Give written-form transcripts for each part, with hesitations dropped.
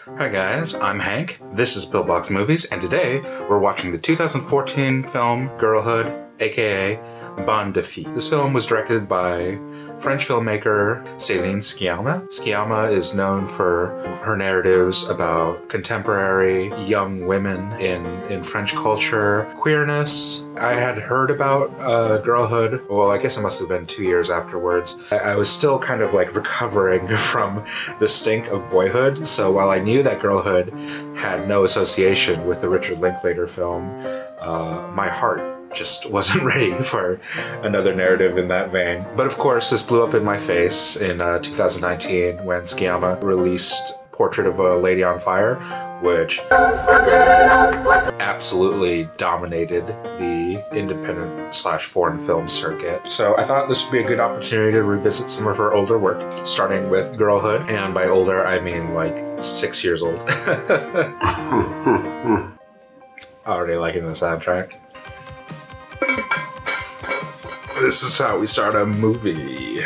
Hi guys, I'm Hank, this is Pillbox Movies, and today we're watching the 2014 film Girlhood, aka Bande de Filles. This film was directed by French filmmaker Celine Sciamma. Sciamma is known for her narratives about contemporary young women in French culture, queerness. I had heard about Girlhood, well I guess it must have been 2 years afterwards. I was still kind of like recovering from the stink of Boyhood, so while I knew that Girlhood had no association with the Richard Linklater film, my heart just wasn't ready for another narrative in that vein. But of course, this blew up in my face in 2019 when Sciamma released Portrait of a Lady on Fire, which absolutely dominated the independent/foreign film circuit. So I thought this would be a good opportunity to revisit some of her older work, starting with Girlhood, and by older I mean like 6 years old. Already liking the soundtrack. This is how we start a movie.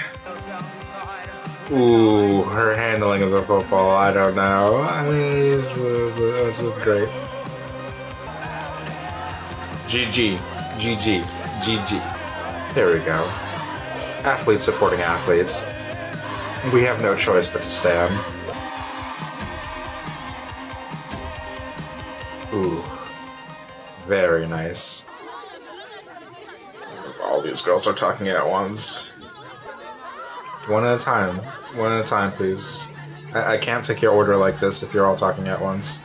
Ooh, her handling of the football, I don't know. This is great. GG, GG, GG. There we go. Athletes supporting athletes. We have no choice but to stand. Ooh, very nice. All these girls are talking at once. One at a time. One at a time, please. I can't take your order like this if you're all talking at once.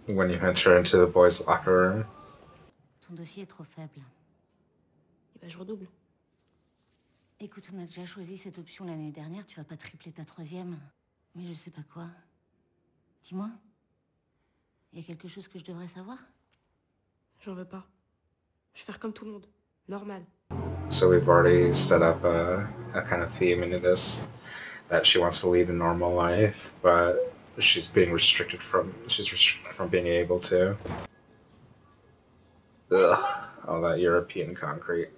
When you enter into the boys' locker room. Ton dossier est trop faible. Eh ben, je redouble. Écoute, on a déjà choisi cette option l'année dernière, tu vas pas tripler ta troisième. Mais je sais pas quoi. Dis-moi. Y a quelque chose que je devrais savoir? J'en veux pas. Je vais faire comme tout le monde. Normal. So we've already set up a kind of theme into this, that she wants to lead a normal life, but she's restricted from being able to. Ugh, all that European concrete.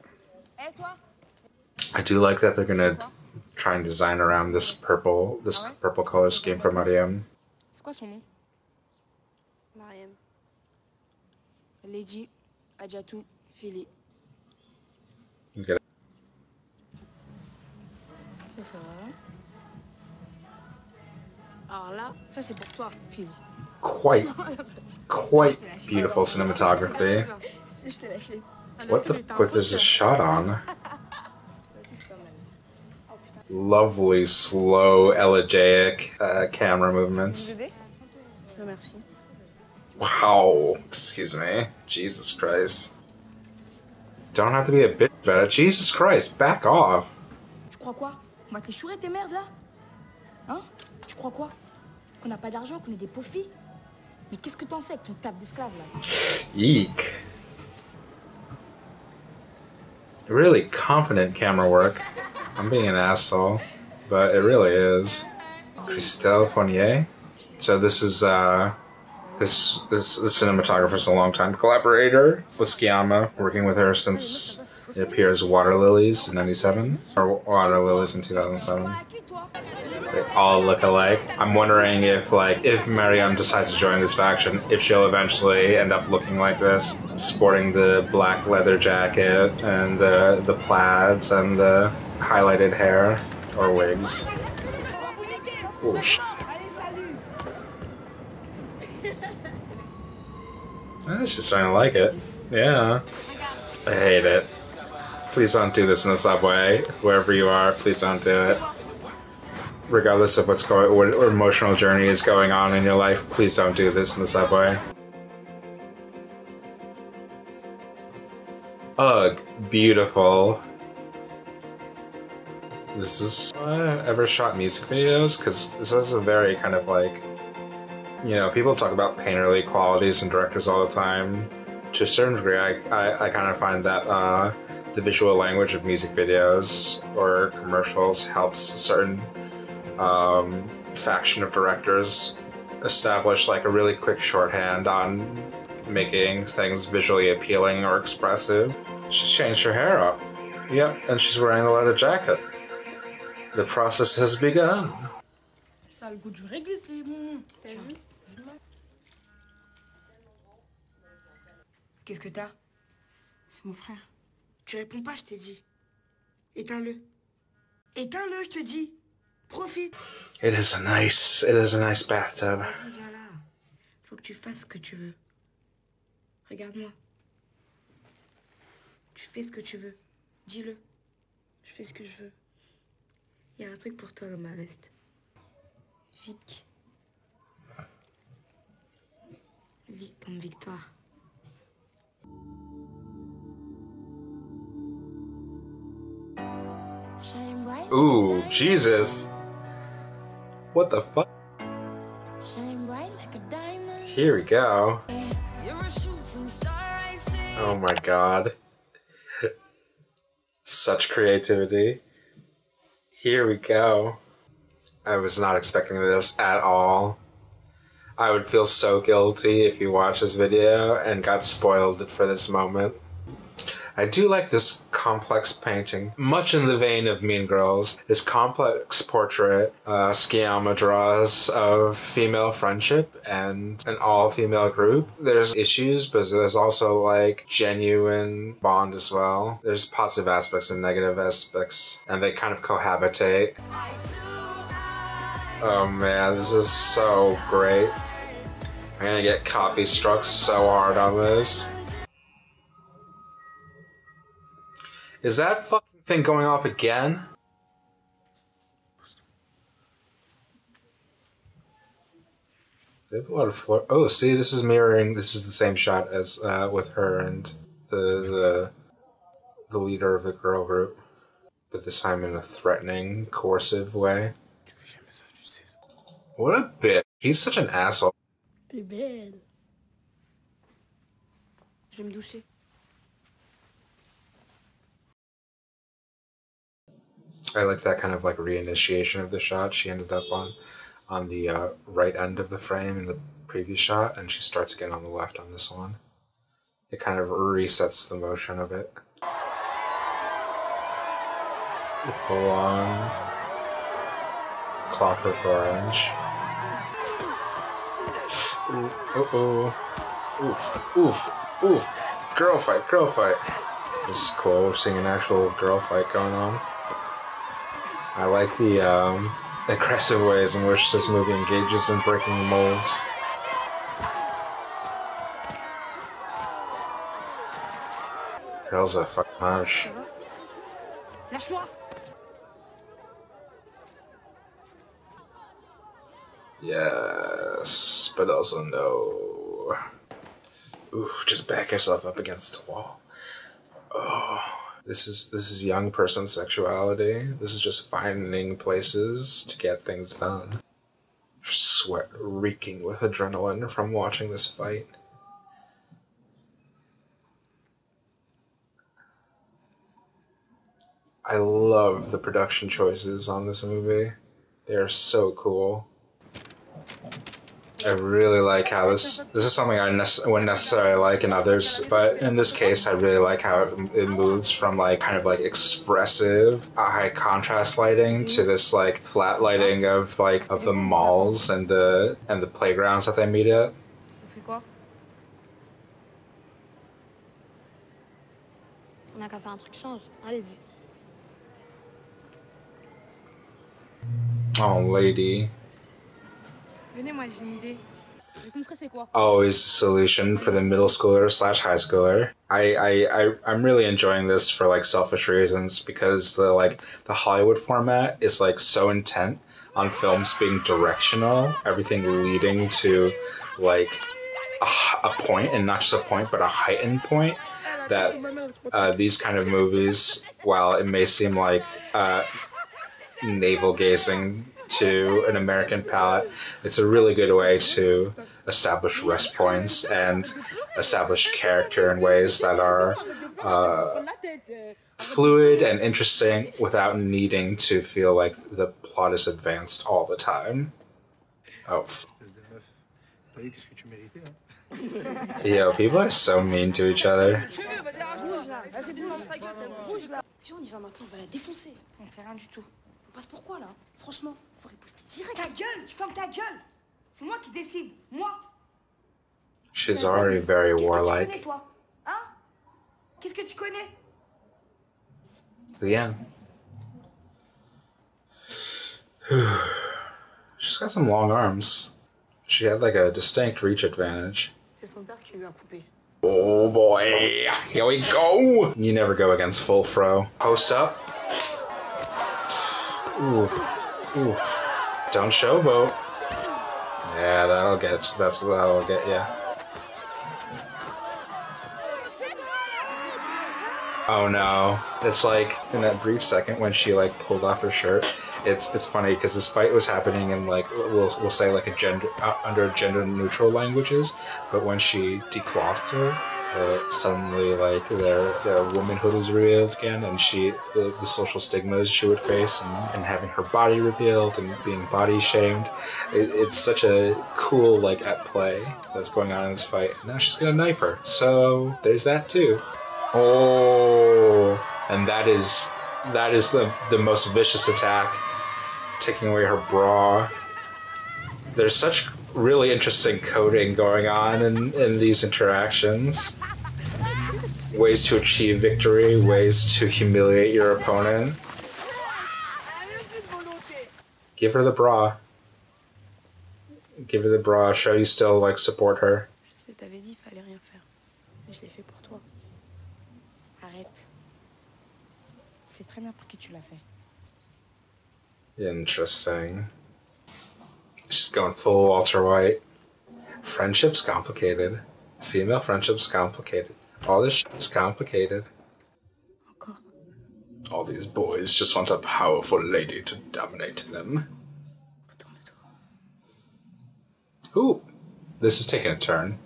I do like that they're gonna try and design around this purple color scheme for Mariam. C'est quoi son nom? Mariam. Lady Adjatou Fili. You get it. Ça va. Alors là, ça c'est pour toi, Fili. Quite beautiful cinematography. What the fuck is this shot on? Lovely, slow, elegiac camera movements. Wow, excuse me. Jesus Christ. Don't have to be a bitch about it. Jesus Christ, back off. Tu crois quoi? On va te les chourer tes merdes là? Hein? Tu crois quoi? Qu'on n'a pas d'argent, qu'on est des pauvres filles? Mais qu'est-ce que t'en sais avec ton taf d'esclave là? Eek. Really confident camera work. I'm being an asshole, but it really is. Christelle Fournier. So this is this cinematographer's a longtime collaborator with Sciamma, working with her since it appears Water Lilies in '97 or Water Lilies in 2007. They all look alike. I'm wondering if Mariam decides to join this faction, if she'll eventually end up looking like this, sporting the black leather jacket and the plaids and the highlighted hair or wigs. Oh shit. She's starting to like it. Yeah. I hate it. Please don't do this in the subway. Wherever you are, please don't do it. Regardless of what emotional journey is going on in your life, please don't do this in the subway. Ugh, beautiful. This is ever shot music videos? Because this is a very kind of like, you know, people talk about painterly qualities in directors all the time. To a certain degree, I kind of find that the visual language of music videos or commercials helps a certain faction of directors establish like a really quick shorthand on making things visually appealing or expressive. She's changed her hair up. Yep, and she's wearing a leather jacket. The process has begun. Ça a le goût du réglé, c'est bon. T'as vu? Qu'est-ce que t'as? C'est mon frère. Tu réponds pas, je t'ai dit. Éteins-le. Éteins-le, je te dis. Profite. It is a nice bathtub. Vas-y, viens là. Faut que tu fasses ce que tu veux. Regarde-moi. Tu fais ce que tu veux. Dis-le. Je fais ce que je veux. Il y a un truc pour toi dans ma veste. Vic. Vic comme victoire. Ooh, Jesus. What the fuck? Here we go. Oh my god. Such creativity. Here we go. I was not expecting this at all. I would feel so guilty if you watched this video and got spoiled for this moment. I do like this complex painting. Much in the vein of Mean Girls, this complex portrait Sciamma draws of female friendship and an all-female group. There's issues, but there's also like genuine bond as well. There's positive aspects and negative aspects, and they kind of cohabitate. Oh man, this is so great. I'm gonna get copy struck so hard on this. Is that fucking thing going off again? They have a lot of floor. Oh, see, this is mirroring. This is the same shot as with her and the leader of the girl group, but this time in a threatening, coercive way. What a bitch! He's such an asshole. T'es belle. Je vais me doucher. I like that kind of like reinitiation of the shot. She ended up on the right end of the frame in the previous shot, and she starts again on the left on this one. It kind of resets the motion of it. Full on Clockwork Orange. Uh-oh. Oof, oof, oof. Girl fight, girl fight. This is cool. We're seeing an actual girl fight going on. I like the aggressive ways in which this movie engages in breaking molds. Girls are fucking harsh. Lâche-moi. Yes, but also no. Ooh, just back yourself up against the wall. Oh, this is young person sexuality. This is just finding places to get things done. Sweat reeking with adrenaline from watching this fight. I love the production choices on this movie. They are so cool. I really like how this is something I wouldn't necessarily like in others, but in this case I really like how it moves from like kind of like expressive high contrast lighting to this like flat lighting of the malls and the playgrounds that they meet at. On fait quoi? On a qu'à faire un truc change. Allez, dis. Oh, lady. Venez, moi j'ai une idée. Je vais te montrer c'est quoi. Always a solution for the middle schooler / high schooler. I'm really enjoying this for like selfish reasons because the Hollywood format is like so intent on films being directional, everything leading to like a point, and not just a point but a heightened point, that these kind of movies, while it may seem like navel gazing to an American palate, it's a really good way to establish rest points and establish character in ways that are fluid and interesting without needing to feel like the plot is advanced all the time. Oh. Yo, people are so mean to each other. Bouge là, vas-y bouge. Bouge là. Viens, on y va maintenant, on va la défoncer. On fait rien du tout. On passe pour quoi là? Franchement, faut riposter direct. Ta gueule, tu fermes ta gueule. C'est moi qui décide, moi. She's already very Qu'est-ce que tu connais, warlike. toi? Hein? Qu'est-ce que tu connais? Yeah. She's got some long arms. She had like a distinct reach advantage. C'est son père qui lui a coupé. Oh boy, here we go! You never go against full fro. Post up. Ooh, ooh. Don't showboat. Yeah, that'll get ya. Oh no. It's like, in that brief second when she like pulled off her shirt, it's funny because this fight was happening in like, we'll say like a gender, under gender neutral languages, but when she declothed her, suddenly like their womanhood was revealed again, and the social stigmas she would face, and having her body revealed and being body shamed. It's such a cool like at play that's going on in this fight. Now she's gonna knife her, so there's that too. Oh, and that is the most vicious attack, taking away her bra. There's such really interesting coding going on in these interactions. Ways to achieve victory, ways to humiliate your opponent. Give her the bra. Give her the bra, show you still like support her. Je sais, t'avais dit, fallait rien faire. Mais je l'ai fait pour toi. Arrête. C'est très bien pour qui tu l'as fait. Interesting. She's going full Walter White. Friendship's complicated. Female friendship's complicated. All this shit's complicated. Encore. All these boys just want a powerful lady to dominate them. Ooh, this is taking a turn.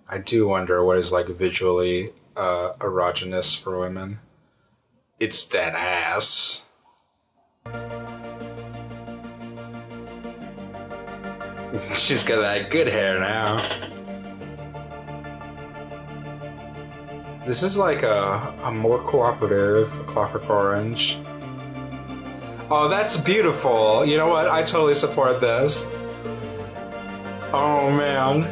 I do wonder what is like visually erogenous for women. It's that ass. She's got that good hair now. This is like a more cooperative Clockwork Orange. Oh, that's beautiful. You know what? I totally support this. Oh, man.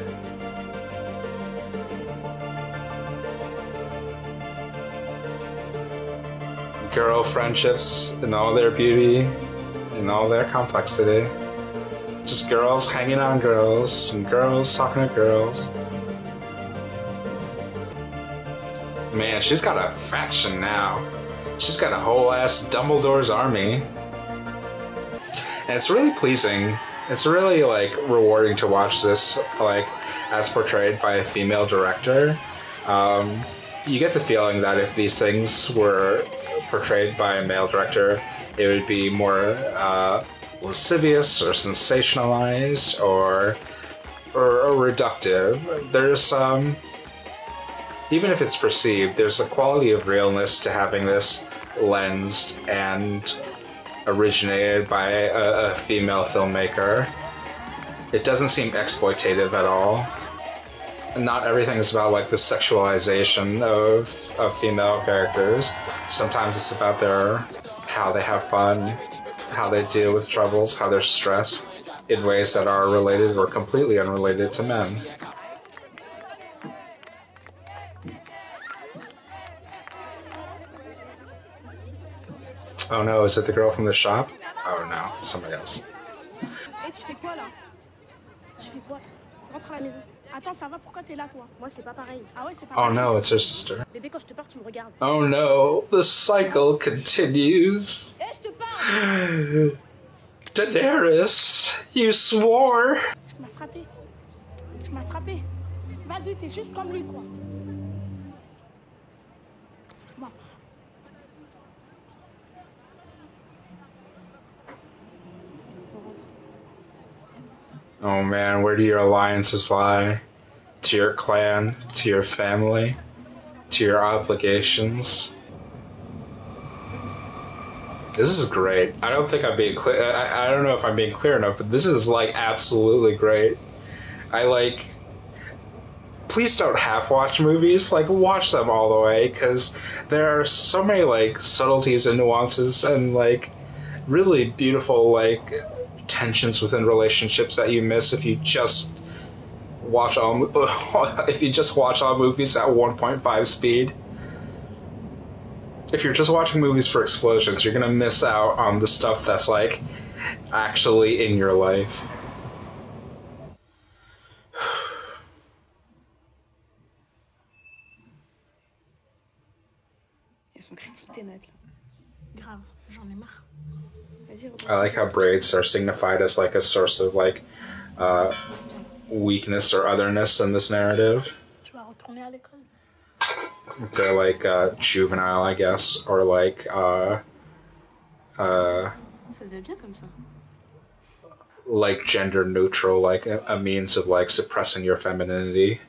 Girl friendships in all their beauty, in all their complexity. Just girls hanging on girls, and girls talking to girls. Man, she's got a faction now. She's got a whole ass Dumbledore's army. And it's really pleasing. It's really like rewarding to watch this, like, as portrayed by a female director. You get the feeling that if these things were portrayed by a male director, it would be more lascivious or sensationalized or reductive. There's even if it's perceived, there's a quality of realness to having this lensed and originated by a female filmmaker. It doesn't seem exploitative at all. Not everything is about like the sexualization of female characters. Sometimes it's about how they have fun, how they deal with troubles, how they're stressed in ways that are related or completely unrelated to men. Oh no, is it the girl from the shop? Oh no, somebody else. Et tu fais quoi là? Tu fais quoi? Rentre à la maison. Attends, ça va, pourquoi t'es là toi? Moi c'est pas pareil. Ah ouais, c'est pas pareil. Oh no, it's her sister. Bébé, quand je te parle, tu me regardes. Oh no, the cycle continues. Eh, je te parle! Daenerys, you swore. Tu m'as frappé. Tu m'as frappé. Vas-y, t'es juste comme lui, quoi. Moi. Oh man, where do your alliances lie? To your clan? To your family? to your obligations. This is great. I don't think I'm being clear. I don't know if I'm being clear enough, but this is like absolutely great. I like. Please don't half watch movies. Like, watch them all the way, because there are so many like subtleties and nuances and like really beautiful like tensions within relationships that you miss if you just watch all movies at 1.5 speed. If you're just watching movies for explosions, you're gonna miss out on the stuff that's like actually in your life. Elles sont critiques tes notes là. Grave, j'en ai marre. Vas-y, I like how braids are signified as like a source of like weakness or otherness in this narrative. Tu vas retourner à l'école. They're like juvenile, I guess, or like Ça devient bien comme ça. like gender neutral, like a means of like suppressing your femininity.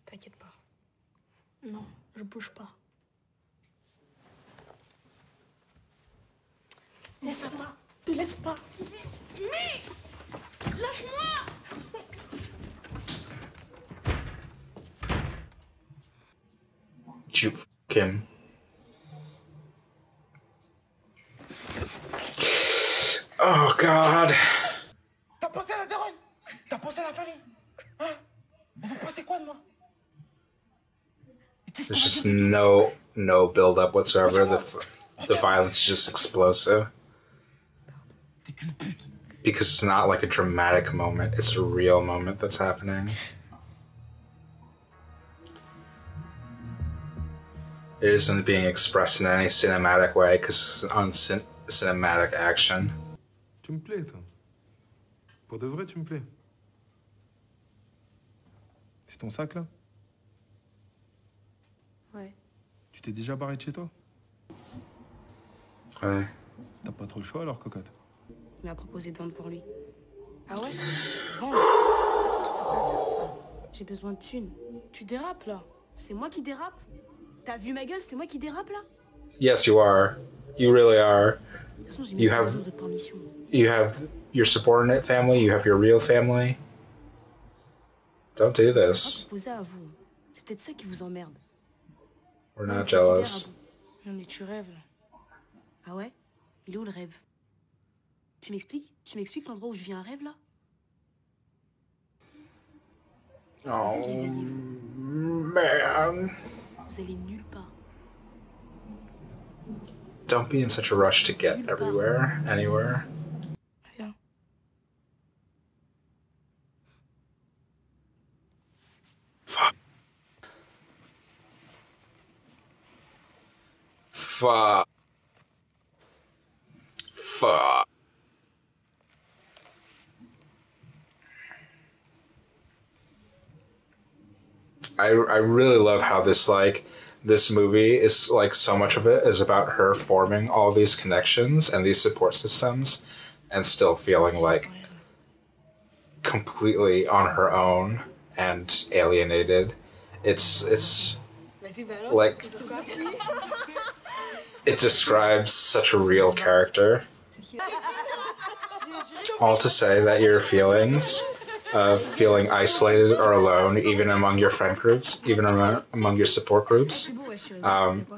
T'inquiète pas. Non, je bouge pas. Laisse pas. Te laisse pas. Mais lâche-moi. You him. Oh God. T'as pensé à la daronne? T'as pensé à la famille? Hein? On vous pensez quoi de moi? There's just no build up whatsoever. The violence is just explosive. Because it's not like a dramatic moment, it's a real moment that's happening. It isn't being expressed in any cinematic way because it's an cinematic action. Tu me plais, toi. Pour de vrai, tu me plais. C'est ton sac, là? Ouais. Tu t'es déjà barré de chez toi? Ouais. T'as pas trop le choix, alors, cocotte? Il m'a proposé de vendre pour lui. Ah ouais? Vendre. J'ai besoin de thunes. Tu dérapes là. C'est moi qui dérape. T'as vu ma gueule? C'est moi qui dérape là. Yes, you are. You really are. De toute façon, j'ai You même pas have- besoin de votre permission. You have your subordinate family, you have your real family. Don't do C'est pas this. proposé à vous. C'est peut-être ça qui vous emmerde. We're Ouais, not on considère jealous. à bout. Non mais tu rêves là. Ah ouais? Il est où le rêve? Tu m'expliques? Tu m'expliques l'endroit où je vis un rêve là? Oh, vous, réveillez-vous. man. Vous allez nulle part. Don't be in such a rush to get everywhere, anywhere. Rien. Fuck. Fuck. Fuck. I really love how this movie is like so much of it is about her forming all these connections and these support systems and still feeling like completely on her own and alienated. It's like it describes such a real character. All to say that your feelings of feeling isolated or alone, even among your friend groups, even among your support groups,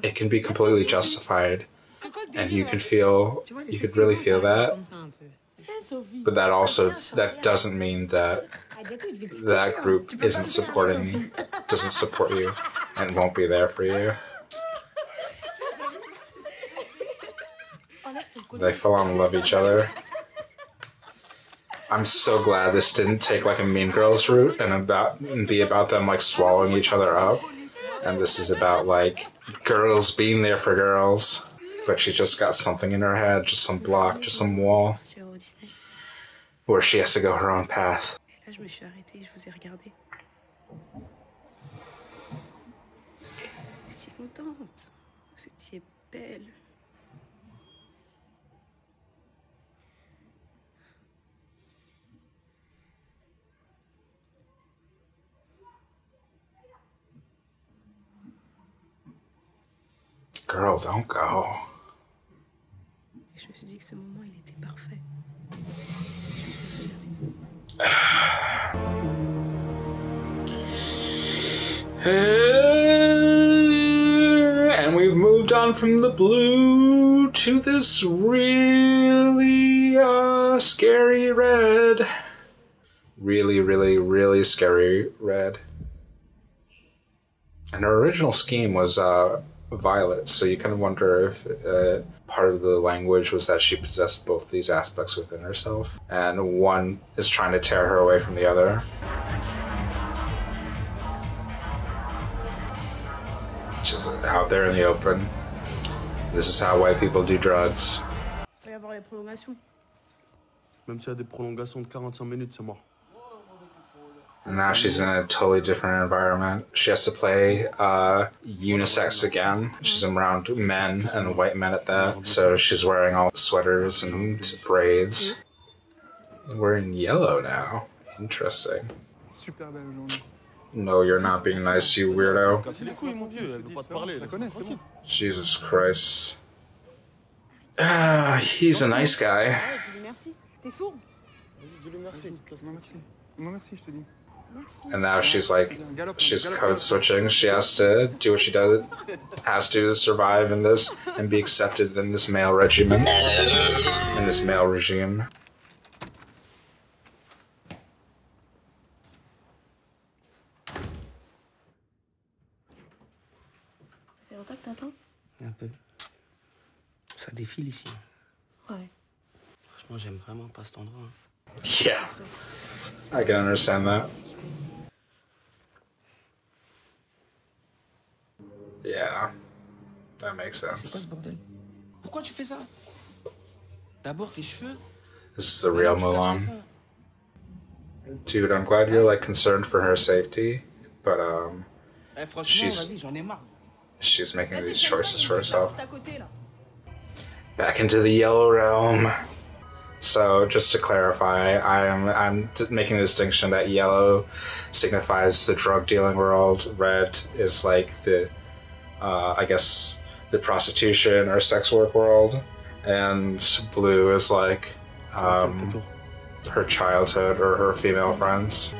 it can be completely justified, and you could really feel that. But that doesn't mean that that group doesn't support you, and won't be there for you. They full on love each other. I'm so glad this didn't take like a Mean Girls route and be about them like swallowing each other up. And this is about like girls being there for girls. But she just got something in her head, just some block, just some wall, where she has to go her own path. Et là, je me suis arrêtée, je vous ai regardé. J'étais contente. Vous étiez belle. Girl, don't go. Et je me suis dit que ce moment, il était parfait. And we've moved on from the blue to this really scary red. Really, really, really scary red. And her original scheme was violet, so you kind of wonder if part of the language was that she possessed both these aspects within herself, and one is trying to tear her away from the other. Just out there in the open. This is how white people do drugs. Il va y avoir les prolongations. Même s'il y a des prolongations de 45 minutes, c'est mort. And now she's in a totally different environment. She has to play unisex again. She's around men and white men at that. So she's wearing all sweaters and braids. We're in yellow now. Interesting. Super belle journée. No, you're not being nice, you weirdo. Jesus Christ. He's a nice guy. Dis-lui merci. T'es sourde? Vas-y, dis-lui merci. Non, merci. Non, merci, je te dis. And now she's like, she's code switching. She has to do what she does, has to survive in this and be accepted in this male regime. In this male regime. Ça fait longtemps que t'attends? Un peu. Ça défile ici. Ouais. Franchement, j'aime vraiment pas cet endroit. Yeah, I can understand that. Yeah, that makes C'est quoi sense. ce bordel? Pourquoi tu fais ça? D'abord tes cheveux. This is the real Mulan. Dude, I'm glad you're like concerned for her safety, but Eh, franchement, She's- vas-y, j'en ai marre. she's making these choices for herself. À côté, là. Back into the yellow realm. So, just to clarify, I'm making the distinction that yellow signifies the drug dealing world. Red is like the, I guess, the prostitution or sex work world, and blue is like her childhood or her female friends.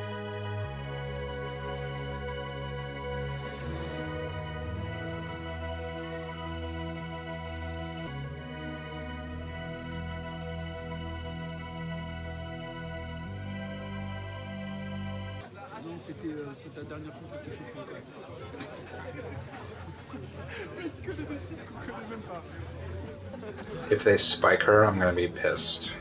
C'est ta dernière fois que tu fais que des sites qu'on connaît même pas. If they spike her, I'm gonna be pissed.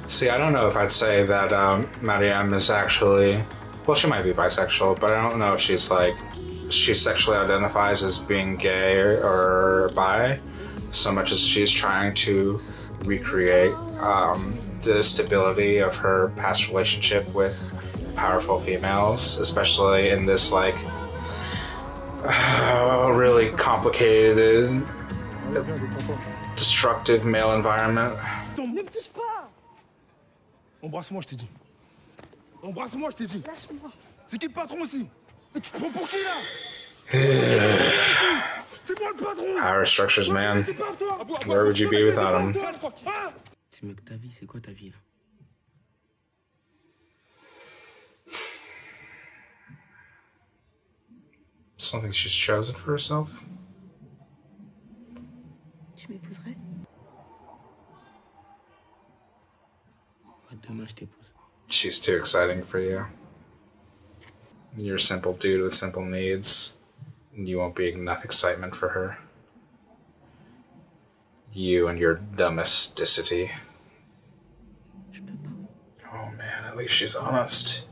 See, I don't know if I'd say that Mariam is actually... Well, she might be bisexual, but I don't know if she's like... She sexually identifies as being gay or bi, so much as she's trying to recreate the stability of her past relationship with powerful females, especially in this like really complicated, destructive male environment. Ne me touche pas! Embrasse-moi, je t'ai dit. Embrasse-moi, je t'ai dit. Lâche-moi. C'est qui le patron aussi? Et tu te prends pour qui là? C'est moi le patron! Power structures, man. Where would you be without him? Dis-moi que ta vie, c'est quoi ta vie là? Something she's chosen for herself? Tu m'épouserais? Ouais, demain, je t'épouse. She's too exciting for you. You're a simple dude with simple needs. You won't be enough excitement for her. You and your domesticity. Je peux pas. Oh man, at least she's honest.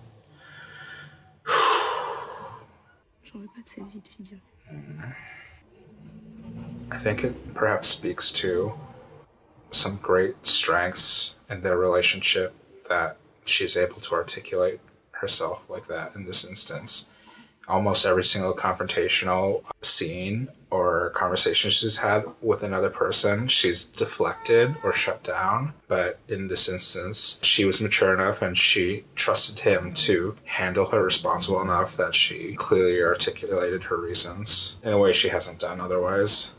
J'en veux pas de cette vie de fille bien. I think it perhaps speaks to some great strengths in their relationship that she's able to articulate herself like that in this instance. Almost every single confrontational scene or conversation she's had with another person, she's deflected or shut down. But in this instance, she was mature enough and she trusted him to handle her responsible enough that she clearly articulated her reasons in a way she hasn't done otherwise.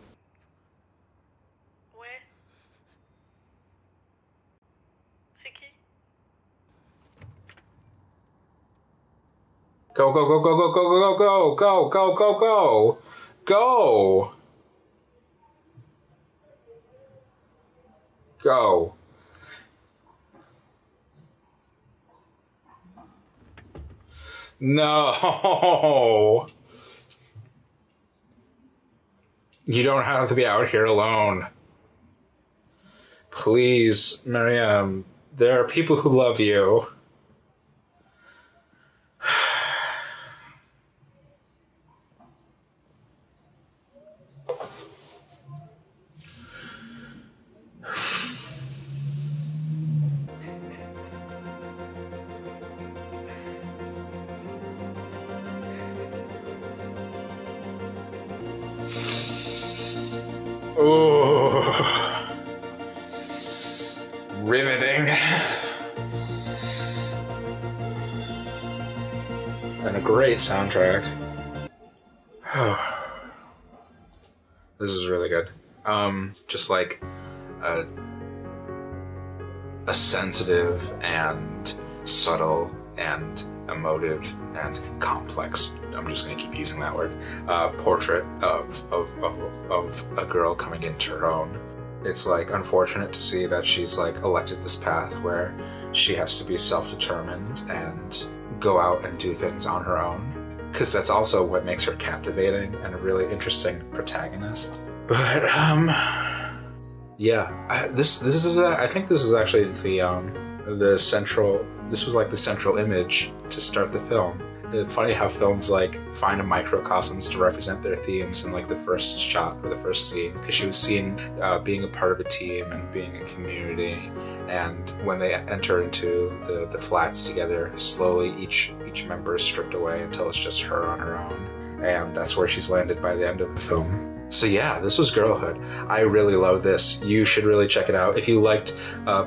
Go, go, go, go, go, go, go, go, go, go, go, go, go, go. No. You don't have to be out here alone. Please, Miriam, there are people who love you. Ooh. Riveting. And a great soundtrack. This is really good. Just like a sensitive and subtle and emotive and complex, I'm just gonna keep using that word, portrait of a girl coming into her own. It's like unfortunate to see that she's like elected this path where she has to be self-determined and go out and do things on her own, because that's also what makes her captivating and a really interesting protagonist. But yeah, I think this is actually the central. This was like the central image to start the film. It's funny how films like find a microcosms to represent their themes in like the first shot or the first scene, because she was seen being a part of a team and being a community, and when they enter into the flats together, slowly each member is stripped away until it's just her on her own, and that's where she's landed by the end of the film. So yeah, this was Girlhood. I really love this. You should really check it out. If you liked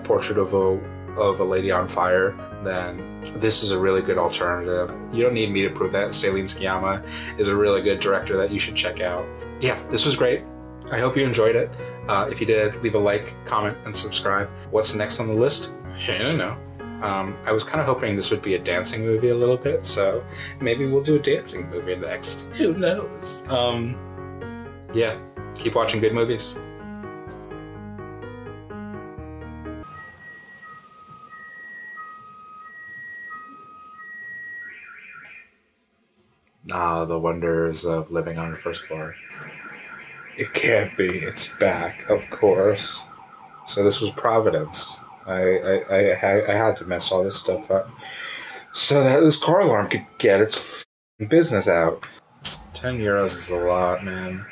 Portrait of a Lady on Fire, then this is a really good alternative. You don't need me to prove that. Celine Sciamma is a really good director that you should check out. Yeah, this was great. I hope you enjoyed it. If you did, leave a like, comment, and subscribe. What's next on the list? I don't know. I was kind of hoping this would be a dancing movie a little bit, so maybe we'll do a dancing movie next. Who knows? Yeah, keep watching good movies. Ah, the wonders of living on the first floor. It can't be. It's back, of course. So this was Providence. I had to mess all this stuff up so that this car alarm could get its business out. 10 euros is a lot, man.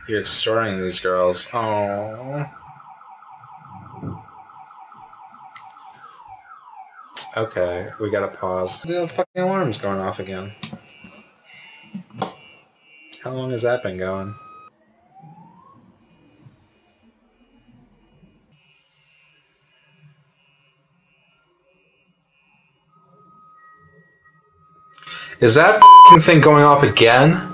You're extorting these girls. Oh. Okay, we gotta pause. The fucking alarm's going off again. How long has that been going? Is that f***ing thing going off again?